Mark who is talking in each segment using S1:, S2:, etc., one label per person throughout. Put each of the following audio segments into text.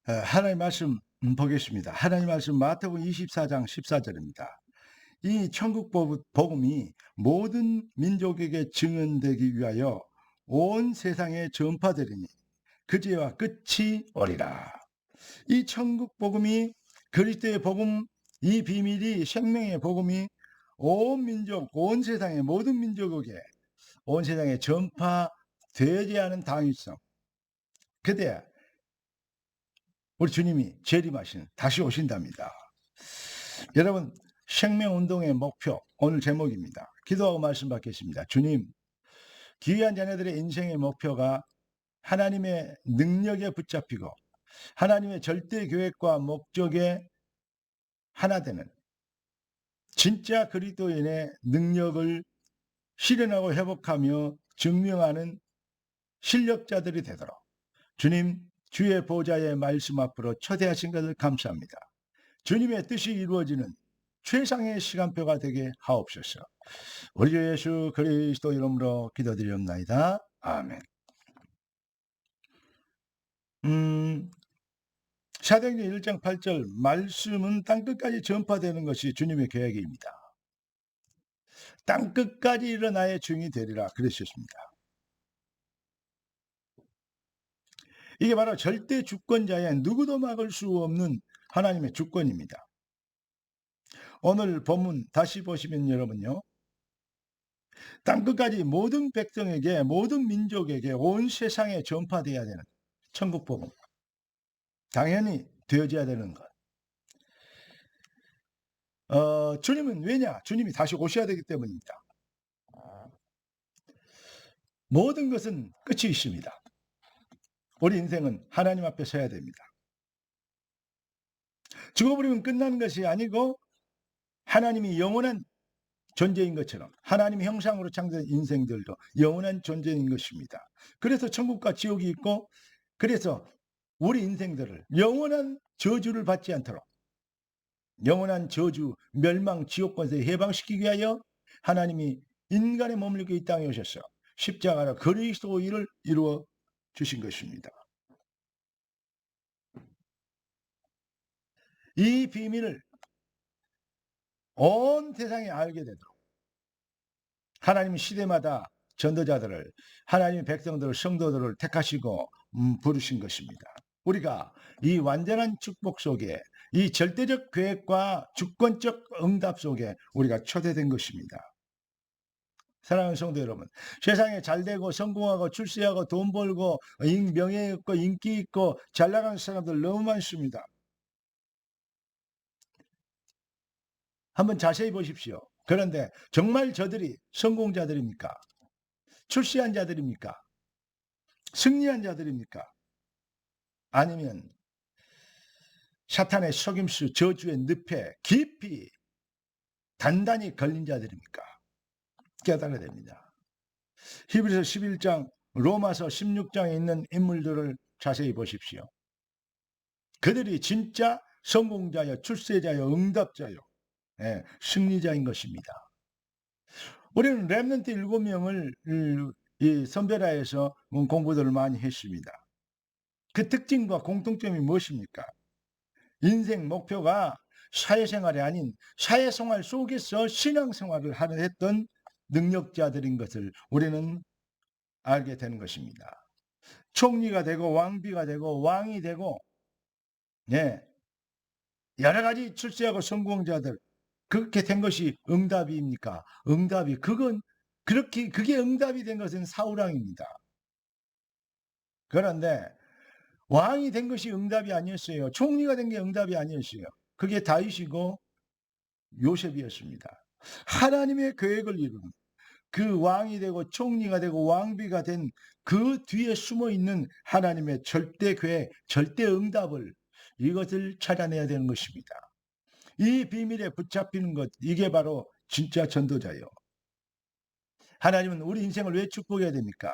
S1: 하나님 말씀 보겠습니다. 하나님 말씀 마태복음 24장 14절입니다. 이 천국 복음이 모든 민족에게 증언되기 위하여 온 세상에 전파되리니 그제와 끝이 오리라. 이 천국 복음이 그리스도의 복음, 이 비밀이 생명의 복음이 온 민족, 온 세상의 모든 민족에게 온 세상에 전파되지 않은 당위성. 그때 우리 주님이 재림하신 다시 오신답니다. 여러분, 생명운동의 목표 오늘 제목입니다. 기도하고 말씀 받겠습니다. 주님, 귀한 자녀들의 인생의 목표가 하나님의 능력에 붙잡히고 하나님의 절대 계획과 목적에 하나 되는 진짜 그리스도인의 능력을 실현하고 회복하며 증명하는 실력자들이 되도록 주님 주의 보좌의 말씀 앞으로 초대하신 것을 감사합니다. 주님의 뜻이 이루어지는 최상의 시간표가 되게 하옵소서. 우리 주 예수 그리스도 이름으로 기도드리옵나이다. 아멘. 사도행전 1장 8절 말씀은 땅끝까지 전파되는 것이 주님의 계획입니다. 땅끝까지 일어 나의 증이 되리라 그러셨습니다. 이게 바로 절대 주권자의 누구도 막을 수 없는 하나님의 주권입니다. 오늘 본문 다시 보시면 여러분요. 땅끝까지 모든 백성에게 모든 민족에게 온 세상에 전파되어야 되는 천국 복음. 당연히 되어져야 되는 것. 주님은 왜냐? 주님이 다시 오셔야 되기 때문입니다. 모든 것은 끝이 있습니다. 우리 인생은 하나님 앞에 서야 됩니다. 죽어버리면 끝나는 것이 아니고 하나님이 영원한 존재인 것처럼 하나님 형상으로 창조된 인생들도 영원한 존재인 것입니다. 그래서 천국과 지옥이 있고 그래서 우리 인생들을 영원한 저주를 받지 않도록 영원한 저주, 멸망, 지옥 권세에 해방시키기 위하여 하나님이 인간의 몸을 입고 이 땅에 오셔서 십자가로 그리스도 일을 이루어 주신 것입니다. 이 비밀을 온 세상에 알게 되도록 하나님 시대마다 전도자들을 하나님의 백성들을 성도들을 택하시고 부르신 것입니다. 우리가 이 완전한 축복 속에 이 절대적 계획과 주권적 응답 속에 우리가 초대된 것입니다. 사랑하는 성도 여러분, 세상에 잘되고 성공하고 출세하고 돈 벌고 명예 있고 인기 있고 잘 나가는 사람들 너무 많습니다. 한번 자세히 보십시오. 그런데 정말 저들이 성공자들입니까? 출세한 자들입니까? 승리한 자들입니까? 아니면 사탄의 속임수, 저주의 늪에 깊이 단단히 걸린 자들입니까? 깨달아야 됩니다. 히브리서 11장, 로마서 16장에 있는 인물들을 자세히 보십시오. 그들이 진짜 성공자여, 출세자여, 응답자여, 승리자인 것입니다. 우리는 렘넌트 7명을 선별하여서 공부들을 많이 했습니다. 그 특징과 공통점이 무엇입니까? 인생 목표가 사회생활이 아닌 사회생활 속에서 신앙생활을 했던 능력자들인 것을 우리는 알게 되는 것입니다. 총리가 되고 왕비가 되고 왕이 되고 여러 가지 출세하고 성공자들 그렇게 된 것이 응답입니까? 응답이 그게 응답이 된 것은 사울왕입니다. 그런데 왕이 된 것이 응답이 아니었어요. 총리가 된 게 응답이 아니었어요. 그게 다윗이고 요셉이었습니다. 하나님의 계획을 이루는 그 왕이 되고 총리가 되고 왕비가 된 그 뒤에 숨어 있는 하나님의 절대 계획, 절대 응답을 이것을 찾아내야 되는 것입니다. 이 비밀에 붙잡히는 것, 이게 바로 진짜 전도자예요. 하나님은 우리 인생을 왜 축복해야 됩니까?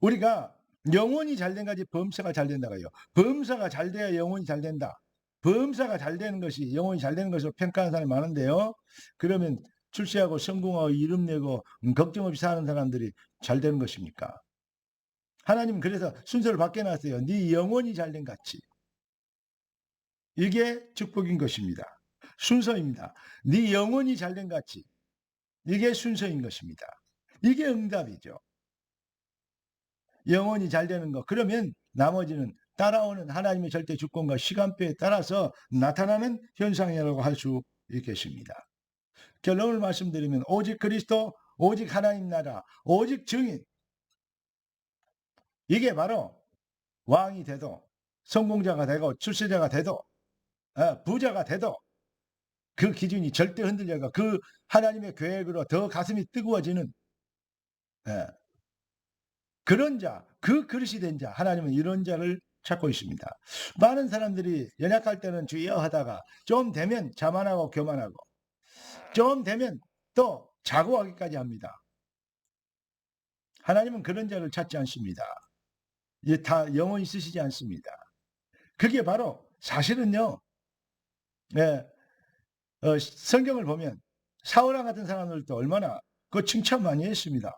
S1: 우리가 영혼이 잘된 가지 범사가 잘 된다고요. 범사가 잘 돼야 영혼이 잘 된다. 범사가 잘 되는 것이 영혼이 잘 되는 것으로 평가하는 사람이 많은데요. 그러면 출세하고 성공하고 이름 내고 걱정 없이 사는 사람들이 잘 되는 것입니까? 하나님은 그래서 순서를 바뀌어놨어요. 네 영혼이 잘된 같이. 이게 축복인 것입니다. 순서입니다. 네 영혼이 잘된 같이 이게 순서인 것입니다. 이게 응답이죠. 영혼이 잘 되는 것. 그러면 나머지는 따라오는 하나님의 절대 주권과 시간표에 따라서 나타나는 현상이라고 할 수 있겠습니다. 결론을 말씀드리면 오직 그리스도, 오직 하나님 나라, 오직 증인. 이게 바로 왕이 돼도 성공자가 되고 출세자가 돼도 부자가 돼도 그 기준이 절대 흔들려가 그 하나님의 계획으로 더 가슴이 뜨거워지는 그런 자, 그 그릇이 된 자, 하나님은 이런 자를 찾고 있습니다. 많은 사람들이 연약할 때는 주여 하다가 좀 되면 자만하고 교만하고 좀 되면 또 자고하기까지 합니다. 하나님은 그런 자를 찾지 않습니다. 이게 다 영원히 쓰시지 않습니다. 그게 바로 사실은요. 성경을 보면 사울왕 같은 사람들도 얼마나 그 칭찬 많이 했습니다.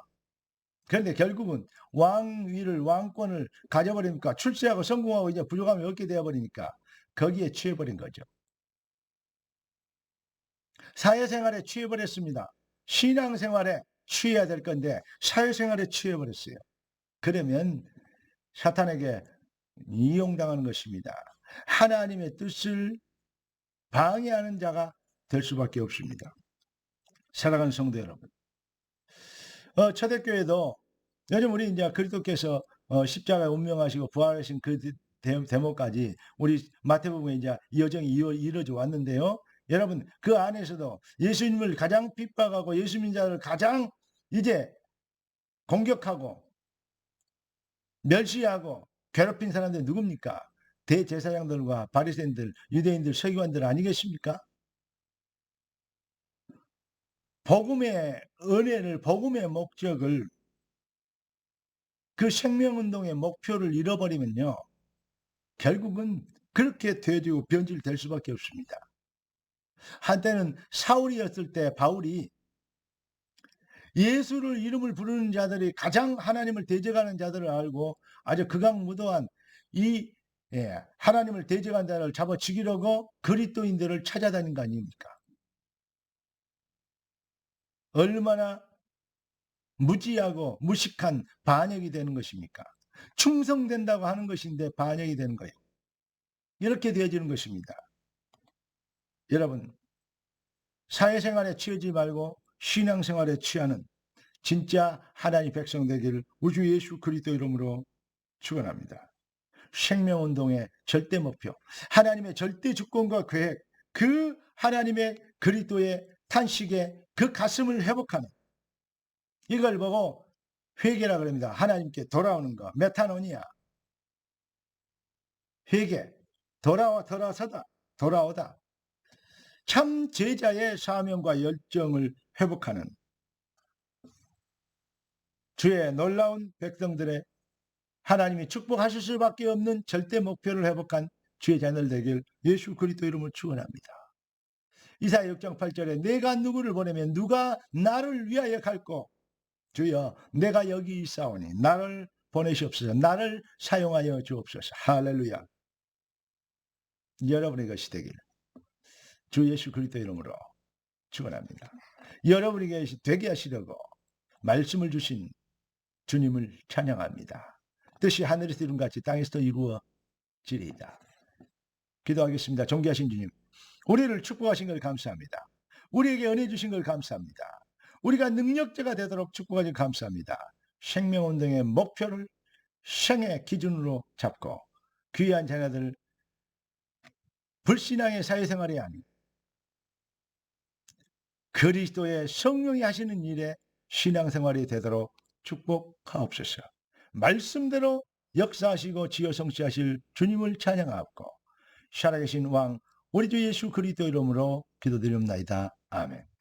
S1: 그런데 결국은 왕위를 왕권을 가져버리니까 출세하고 성공하고 이제 부족함이 없게 되어버리니까 거기에 취해버린 거죠. 사회생활에 취해버렸습니다. 신앙생활에 취해야 될 건데 사회생활에 취해버렸어요. 그러면 사탄에게 이용당하는 것입니다. 하나님의 뜻을 방해하는 자가 될 수밖에 없습니다. 사랑하는 성도 여러분, 초대교회도 요즘 우리 이제 그리스도께서 십자가에 운명하시고 부활하신 그 대목까지 우리 마태복음에 이제 이 여정이 이루어져 왔는데요. 여러분 그 안에서도 예수님을 가장 핍박하고 예수 믿자를 가장 이제 공격하고 멸시하고 괴롭힌 사람들이 누굽니까? 대제사장들과 바리새인들, 유대인들, 서기관들 아니겠습니까? 복음의 은혜를, 복음의 목적을, 그 생명운동의 목표를 잃어버리면요. 결국은 그렇게 되어지고 변질될 수밖에 없습니다. 한때는 사울이었을 때 바울이 예수를 이름을 부르는 자들이 가장 하나님을 대적하는 자들을 알고 아주 극악무도한 이 하나님을 대적한 자를 잡아 죽이려고 그리스도인들을 찾아다닌 거 아닙니까? 얼마나 무지하고 무식한 반역이 되는 것입니까? 충성된다고 하는 것인데 반역이 되는 거예요. 이렇게 되어지는 것입니다. 여러분, 사회생활에 취하지 말고 신앙생활에 취하는 진짜 하나님 백성 되기를 우주 예수 그리스도 이름으로 축원합니다. 생명운동의 절대 목표, 하나님의 절대 주권과 계획, 그 하나님의 그리스도의 탄식에 그 가슴을 회복하는, 이걸 보고 회개라 그럽니다. 하나님께 돌아오는 거, 메타노니아. 회개, 돌아오다. 참 제자의 사명과 열정을 회복하는 주의 놀라운 백성들의 하나님이 축복하실 수밖에 없는 절대 목표를 회복한 주의 자녀들 되길 예수 그리스도 이름으로 축원합니다. 이사야 6장 8절에 내가 누구를 보내면 누가 나를 위하여 갈꼬? 주여 내가 여기 있사오니 나를 보내시옵소서. 나를 사용하여 주옵소서. 할렐루야. 여러분의 것이 되길 주 예수 그리스도 이름으로 축원합니다. 여러분에게 되게 하시려고 말씀을 주신 주님을 찬양합니다. 뜻이 하늘에서 이룬 같이 땅에서도 이루어지리이다. 기도하겠습니다. 존귀하신 주님, 우리를 축복하신 걸 감사합니다. 우리에게 은혜 주신 걸 감사합니다. 우리가 능력자가 되도록 축복하신 감사합니다. 생명운동의 목표를 생의 기준으로 잡고 귀한 자녀들 불신앙의 사회생활이 아닌 그리스도의 성령이 하시는 일에 신앙생활이 되도록 축복하옵소서. 말씀대로 역사하시고 지어 성취하실 주님을 찬양하옵고 살아계신 왕 우리 주 예수 그리스도 이름으로 기도드리옵나이다. 아멘.